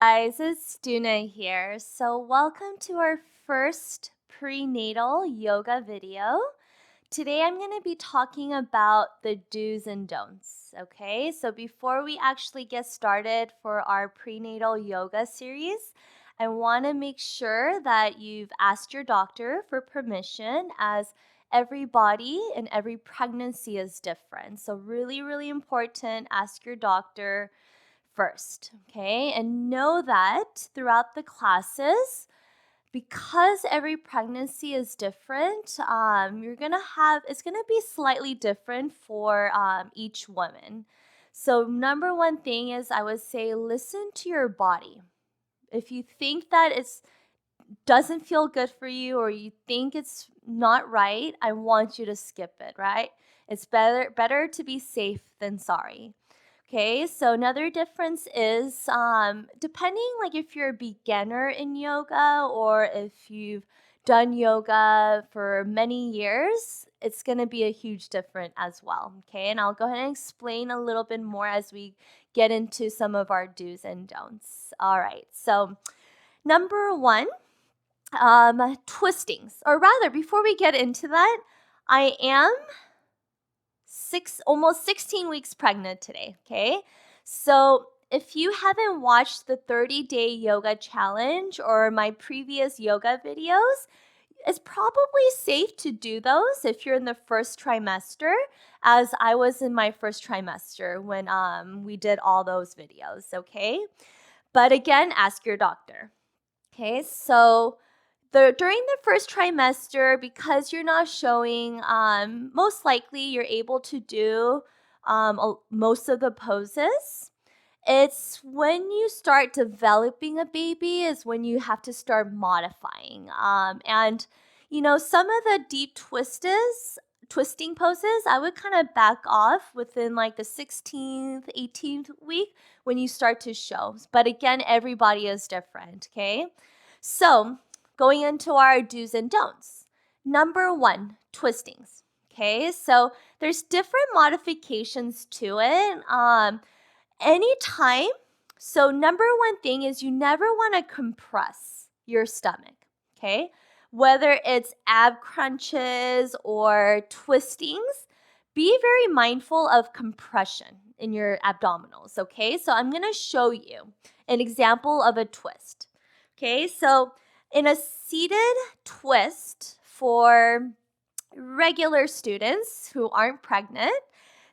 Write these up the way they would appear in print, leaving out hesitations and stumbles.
Guys, it's Doona here. So, welcome to our first prenatal yoga video. Today, I'm going to be talking about the do's and don'ts. Okay, so before we actually get started for our prenatal yoga series, I want to make sure that you've asked your doctor for permission, as every body and every pregnancy is different. So, really, really important, ask your doctor first, okay? And know that throughout the classes, because every pregnancy is different, it's gonna be slightly different for each woman. So number one thing is I would say listen to your body. If you think that it doesn't feel good for you or you think it's not right, I want you to skip it, right? It's better to be safe than sorry. Okay, so another difference is depending like if you're a beginner in yoga or if you've done yoga for many years, it's going to be a huge difference as well. Okay, and I'll go ahead and explain a little bit more as we get into some of our do's and don'ts. All right, so number one, twistings, or rather, before we get into that, I am almost 16 weeks pregnant today, okay? So if you haven't watched the 30-day yoga challenge or my previous yoga videos, it's probably safe to do those if you're in the first trimester, as I was in my first trimester when we did all those videos, okay? But again, ask your doctor. Okay, so during the first trimester, because you're not showing, most likely you're able to do most of the poses. It's when you start developing a baby is when you have to start modifying. And some of the deep twisting poses, I would kind of back off within like the 16th, 18th week when you start to show. But again, everybody is different, okay? So, going into our do's and don'ts. Number one, twistings. Okay, so there's different modifications to it. Anytime. So, number one thing is you never want to compress your stomach. Okay, whether it's ab crunches or twistings, be very mindful of compression in your abdominals. Okay, so I'm going to show you an example of a twist. Okay, so in a seated twist for regular students who aren't pregnant,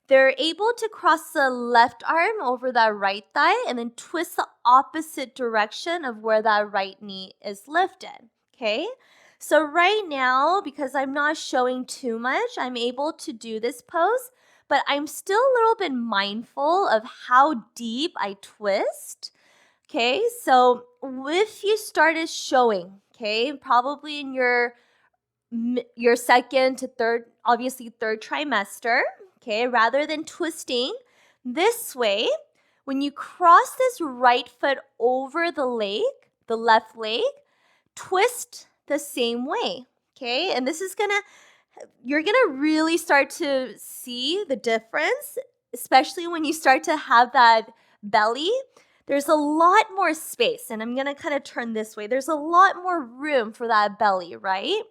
they're able to cross the left arm over that right thigh and then twist the opposite direction of where that right knee is lifted. Okay, so right now, because I'm not showing too much, I'm able to do this pose, but I'm still a little bit mindful of how deep I twist. Okay, so if you started showing, okay, probably in your second to third, obviously third trimester, okay, rather than twisting this way, when you cross this right foot over the left leg, twist the same way, okay? And this is you're gonna really start to see the difference, especially when you start to have that belly. There's a lot more space, and I'm gonna kind of turn this way. There's a lot more room for that belly, right?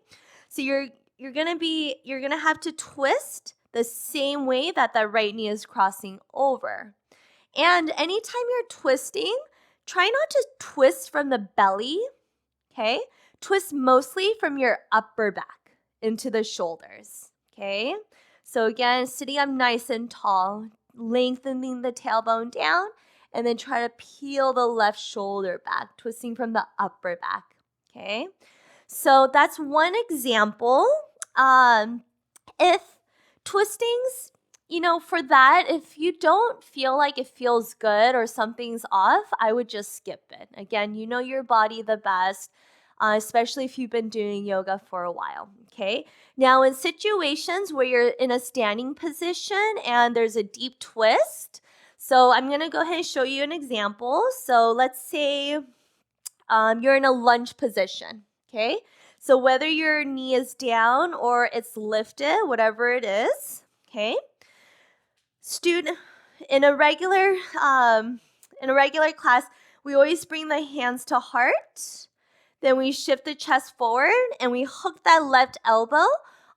So you're gonna have to twist the same way that right knee is crossing over. And anytime you're twisting, try not to twist from the belly, okay? Twist mostly from your upper back into the shoulders, okay? So again, sitting up nice and tall, lengthening the tailbone down, and then try to peel the left shoulder back, twisting from the upper back, okay? So that's one example. If twistings, for that, if you don't feel like it feels good or something's off, I would just skip it. Again, you know your body the best, especially if you've been doing yoga for a while, okay? Now, in situations where you're in a standing position and there's a deep twist, so I'm going to go ahead and show you an example. So let's say you're in a lunge position, okay? So whether your knee is down or it's lifted, whatever it is, okay? Student in a regular class, we always bring the hands to heart. Then we shift the chest forward and we hook that left elbow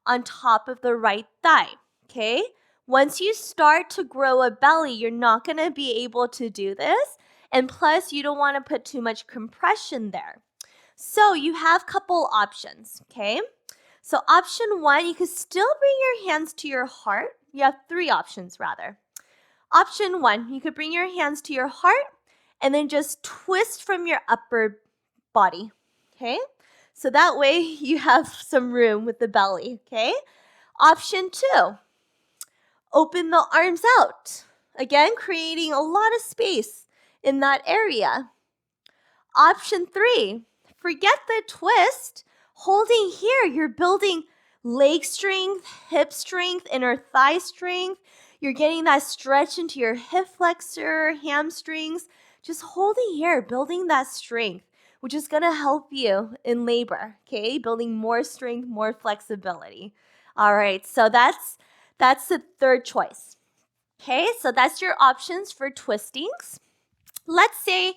on top of the right thigh, okay? Once you start to grow a belly, you're not going to be able to do this. And plus, you don't want to put too much compression there. So you have a couple options, okay? So option 1, you could still bring your hands to your heart. You have 3 options rather. Option 1, you could bring your hands to your heart and then just twist from your upper body, okay? So that way you have some room with the belly, okay? Option 2, open the arms out. Again, creating a lot of space in that area. Option 3, forget the twist. Holding here, you're building leg strength, hip strength, inner thigh strength. You're getting that stretch into your hip flexor, hamstrings. Just holding here, building that strength, which is going to help you in labor, okay? Building more strength, more flexibility. All right, so that's the third choice. Okay, so that's your options for twistings. Let's say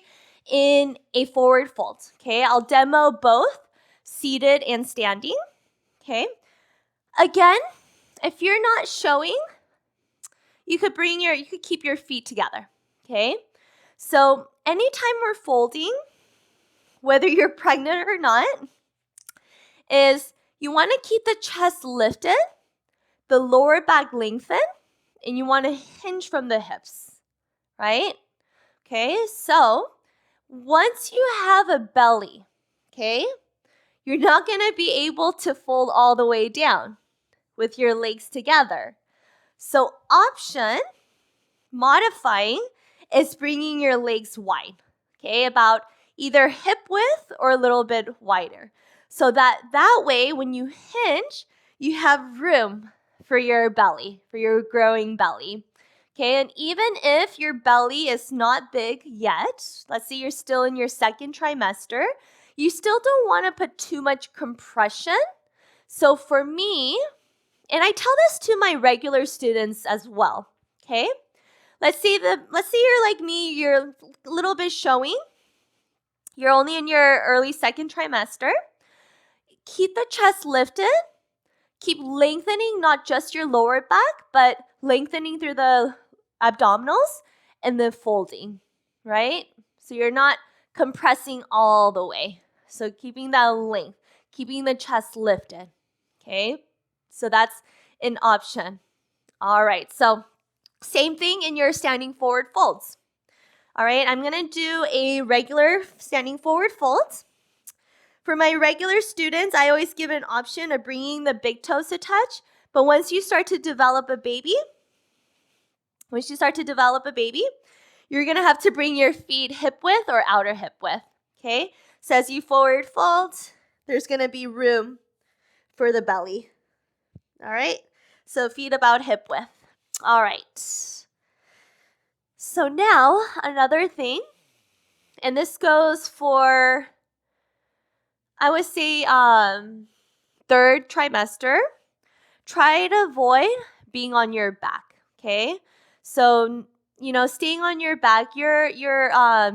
in a forward fold, okay? I'll demo both seated and standing, okay? Again, if you're not showing, you could keep your feet together, okay? So anytime we're folding, whether you're pregnant or not, is you want to keep the chest lifted, the lower back lengthened, and you want to hinge from the hips, right? Okay, so once you have a belly, okay, you're not going to be able to fold all the way down with your legs together. So option, modifying, is bringing your legs wide, okay, about either hip width or a little bit wider. So that way, when you hinge, you have room for your belly, for your growing belly. Okay, and even if your belly is not big yet, let's say you're still in your second trimester, you still don't want to put too much compression. So for me, and I tell this to my regular students as well, okay? Let's say you're like me, you're a little bit showing. You're only in your early second trimester. Keep the chest lifted. Keep lengthening not just your lower back, but lengthening through the abdominals and then folding, right? So you're not compressing all the way. So keeping that length, keeping the chest lifted, okay? So that's an option. All right, so same thing in your standing forward folds. All right, I'm going to do a regular standing forward fold. For my regular students, I always give an option of bringing the big toes to touch. But once you start to develop a baby, you're going to have to bring your feet hip width or outer hip width, okay? So as you forward fold, there's going to be room for the belly, all right? So feet about hip width. All right. So now another thing, and this goes for, I would say, third trimester, try to avoid being on your back, okay? So, staying on your back, your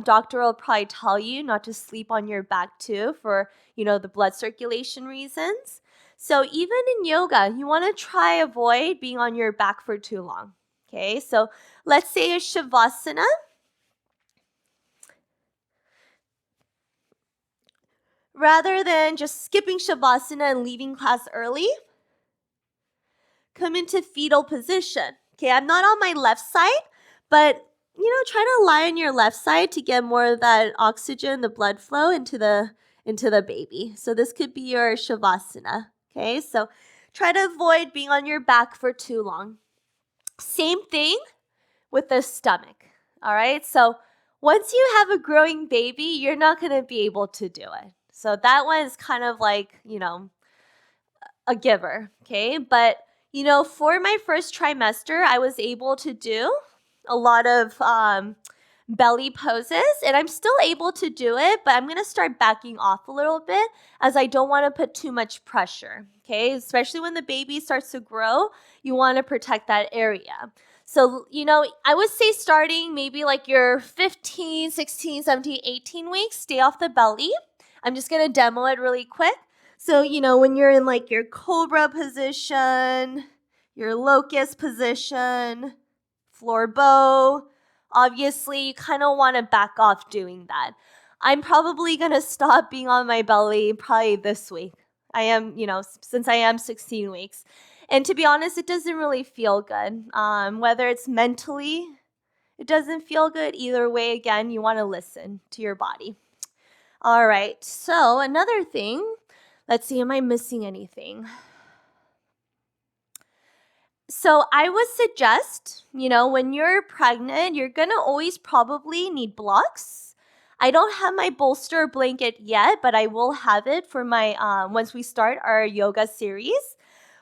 doctor will probably tell you not to sleep on your back too for, the blood circulation reasons. So even in yoga, you want to try avoid being on your back for too long, okay? So let's say a Shavasana. Rather than just skipping Shavasana and leaving class early, come into fetal position. Okay, I'm not on my left side, but try to lie on your left side to get more of that oxygen, the blood flow into the baby. So this could be your Shavasana. Okay, so try to avoid being on your back for too long. Same thing with the stomach. All right, so once you have a growing baby, you're not going to be able to do it. So that one is kind of like, a giver, okay? But, for my first trimester, I was able to do a lot of belly poses, and I'm still able to do it, but I'm going to start backing off a little bit as I don't want to put too much pressure, okay? Especially when the baby starts to grow, you want to protect that area. So, I would say starting maybe like your 15, 16, 17, 18 weeks, stay off the belly. I'm just going to demo it really quick. So, when you're in like your cobra position, your locust position, floor bow, obviously you kind of want to back off doing that. I'm probably going to stop being on my belly probably this week. I am, since I am 16 weeks. And to be honest, it doesn't really feel good. Whether it's mentally, it doesn't feel good. Either way, again, you want to listen to your body. All right, so another thing, let's see, am I missing anything? So I would suggest, when you're pregnant, you're going to always probably need blocks. I don't have my bolster blanket yet, but I will have it for my, once we start our yoga series.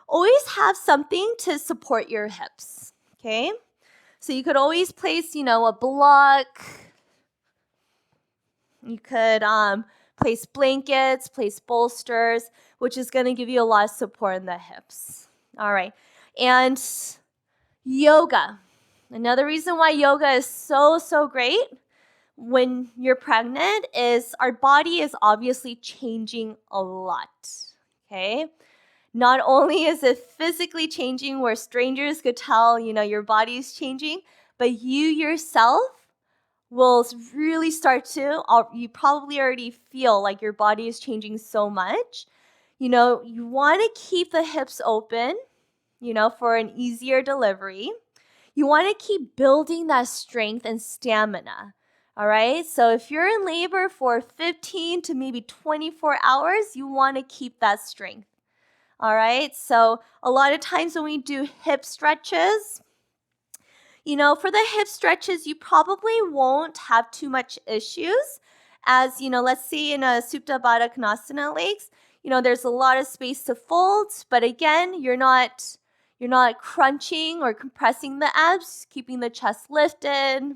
Always have something to support your hips, okay? So you could always place, a block. You could place blankets, place bolsters, which is going to give you a lot of support in the hips. All right. And yoga. Another reason why yoga is so great when you're pregnant is our body is obviously changing a lot, okay? Not only is it physically changing where strangers could tell, your body is changing, but you yourself will really start to, you probably already feel like your body is changing so much. You want to keep the hips open, for an easier delivery. You want to keep building that strength and stamina. All right. So if you're in labor for 15 to maybe 24 hours, you want to keep that strength. All right. So a lot of times when we do hip stretches, for the hip stretches, you probably won't have too much issues. As, let's say in a Supta Baddha Konasana legs, there's a lot of space to fold, but again, you're not crunching or compressing the abs, keeping the chest lifted.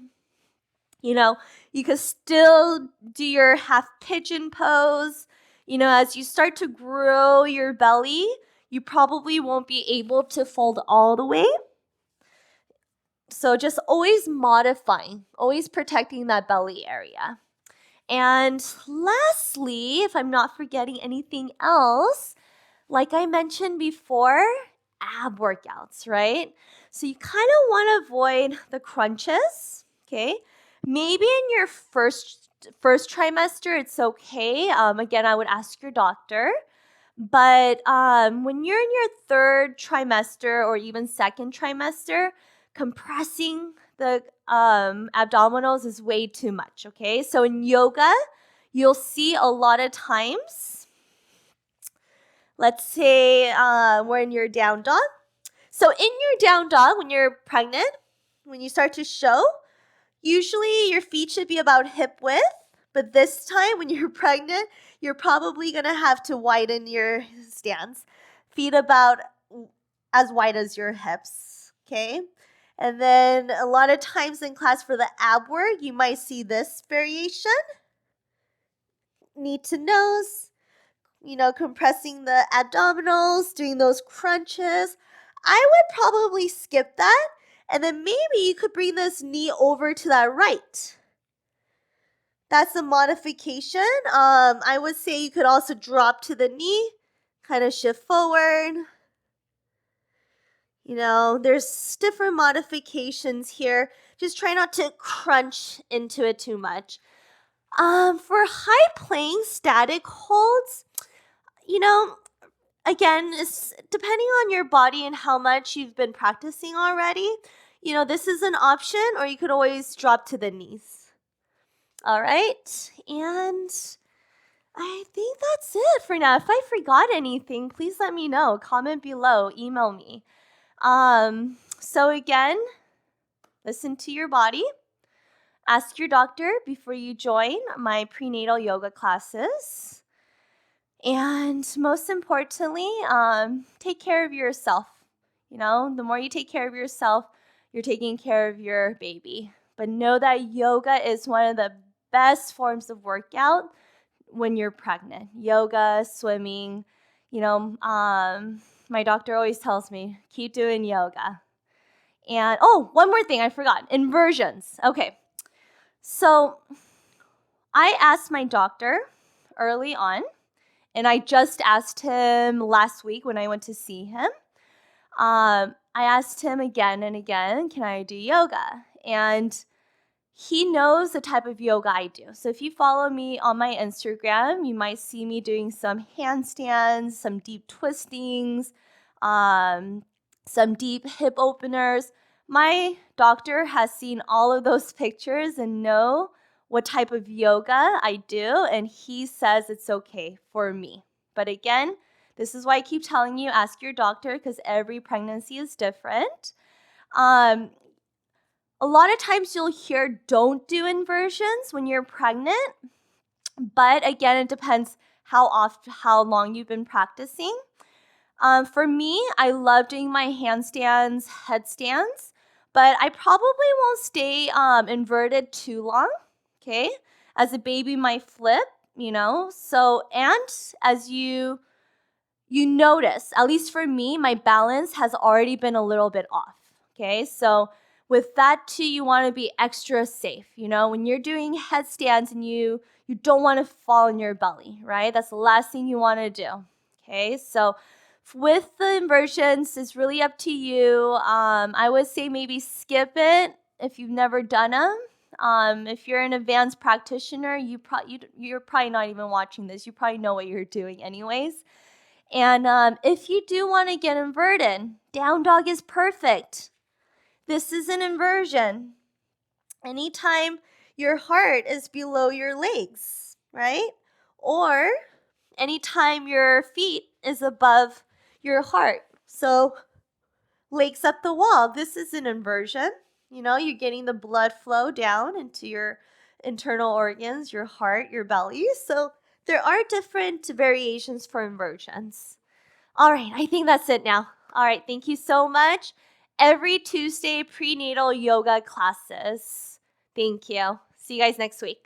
You could still do your half pigeon pose. As you start to grow your belly, you probably won't be able to fold all the way. So just always modifying, always protecting that belly area. And lastly, if I'm not forgetting anything else, like I mentioned before, ab workouts, right? So you kind of want to avoid the crunches, okay? Maybe in your first trimester, it's okay. Again, I would ask your doctor. But when you're in your third trimester or even second trimester, compressing the abdominals is way too much, okay? So in yoga, you'll see a lot of times, let's say we're in your down dog. So in your down dog, when you're pregnant, when you start to show, usually your feet should be about hip width. But this time when you're pregnant, you're probably going to have to widen your stance. Feet about as wide as your hips, okay? And then a lot of times in class for the ab work, you might see this variation. Knee to nose, compressing the abdominals, doing those crunches. I would probably skip that. And then maybe you could bring this knee over to that right. That's a modification. I would say you could also drop to the knee, kind of shift forward. There's different modifications here. Just try not to crunch into it too much. For high plank static holds, again, it's depending on your body and how much you've been practicing already. This is an option, or you could always drop to the knees. All right, and I think that's it for now. If I forgot anything, please let me know. Comment below, email me. So again, listen to your body. Ask your doctor before you join my prenatal yoga classes. And most importantly, take care of yourself. The more you take care of yourself, you're taking care of your baby. But know that yoga is one of the best forms of workout when you're pregnant. Yoga, swimming, my doctor always tells me, keep doing yoga. And, oh, one more thing I forgot, inversions. Okay, so I asked my doctor early on, and I just asked him last week when I went to see him. I asked him again and again, can I do yoga? And he knows the type of yoga I do. So if you follow me on my Instagram, you might see me doing some handstands, some deep twistings, some deep hip openers. My doctor has seen all of those pictures and know what type of yoga I do, and he says it's okay for me. But again, this is why I keep telling you, ask your doctor, because every pregnancy is different. A lot of times you'll hear don't do inversions when you're pregnant, but again, it depends how long you've been practicing. For me, I love doing my handstands, headstands, but I probably won't stay inverted too long, okay? As a baby might flip, So, and as you notice, at least for me, my balance has already been a little bit off, okay? So with that too, you want to be extra safe, when you're doing headstands and you don't want to fall on your belly, right? That's the last thing you want to do, okay? So with the inversions, it's really up to you. I would say maybe skip it if you've never done them. If you're an advanced practitioner, you're probably not even watching this. You probably know what you're doing anyways. And if you do want to get inverted, down dog is perfect. This is an inversion. Anytime your heart is below your legs, right? Or anytime your feet is above your heart. So legs up the wall. This is an inversion. You're getting the blood flow down into your internal organs, your heart, your belly. So there are different variations for inversions. All right, I think that's it now. All right, thank you so much. Every Tuesday, prenatal yoga classes. Thank you. See you guys next week.